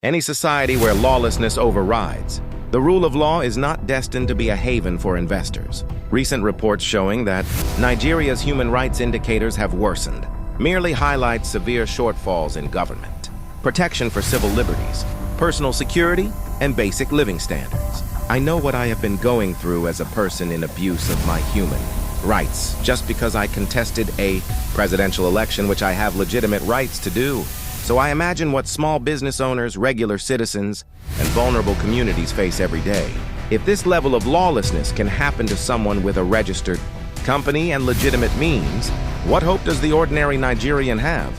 Any society where lawlessness overrides, the rule of law is not destined to be a haven for investors. Recent reports showing that Nigeria's human rights indicators have worsened merely highlight severe shortfalls in government, protection for civil liberties, personal security, and basic living standards. I know what I have been going through as a person in abuse of my human rights, just because I contested a presidential election, which I have legitimate rights to do. So I imagine what small business owners, regular citizens, and vulnerable communities face every day. If this level of lawlessness can happen to someone with a registered company and legitimate means, what hope does the ordinary Nigerian have?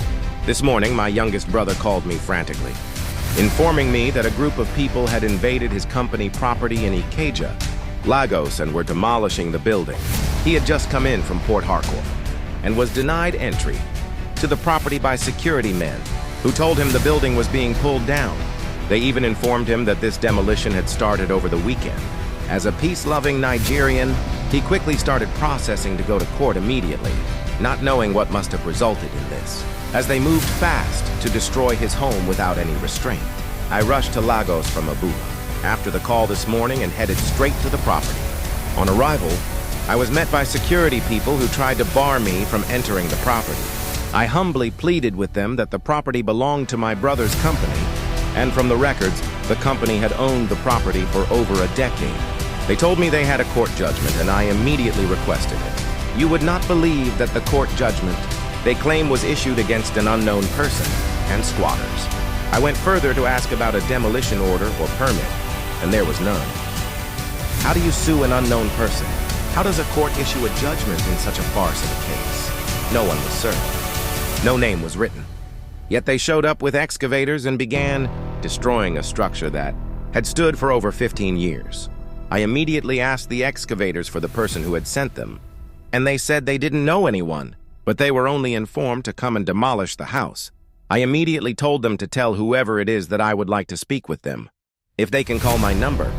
This morning, my youngest brother called me frantically, informing me that a group of people had invaded his company property in Ikeja, Lagos, and were demolishing the building. He had just come in from Port Harcourt and was denied entry to the property by security men who told him the building was being pulled down. They even informed him that this demolition had started over the weekend. As a peace-loving Nigerian, he quickly started processing to go to court immediately, not knowing what must have resulted in this, as they moved fast to destroy his home without any restraint. I rushed to Lagos from Abuja after the call this morning and headed straight to the property. On arrival, I was met by security people who tried to bar me from entering the property. I humbly pleaded with them that the property belonged to my brother's company, and from the records, the company had owned the property for over a decade. They told me they had a court judgment, and I immediately requested it. You would not believe that the court judgment they claim was issued against an unknown person and squatters. I went further to ask about a demolition order or permit, and there was none. How do you sue an unknown person? How does a court issue a judgment in such a farce of a case? No one was served. No name was written. Yet they showed up with excavators and began destroying a structure that had stood for over 15 years. I immediately asked the excavators for the person who had sent them, and they said they didn't know anyone, but they were only informed to come and demolish the house. I immediately told them to tell whoever it is that I would like to speak with them, if they can call my number,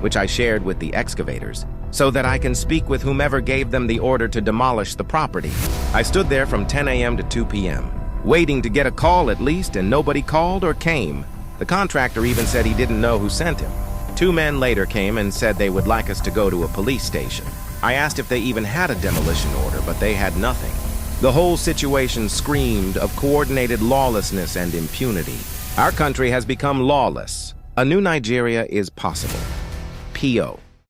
which I shared with the excavators, so that I can speak with whomever gave them the order to demolish the property. I stood there from 10 a.m. to 2 p.m., waiting to get a call at least, and nobody called or came. The contractor even said he didn't know who sent him. 2 men later came and said they would like us to go to a police station. I asked if they even had a demolition order, but they had nothing. The whole situation screamed of coordinated lawlessness and impunity. Our country has become lawless. A new Nigeria is possible. P.O.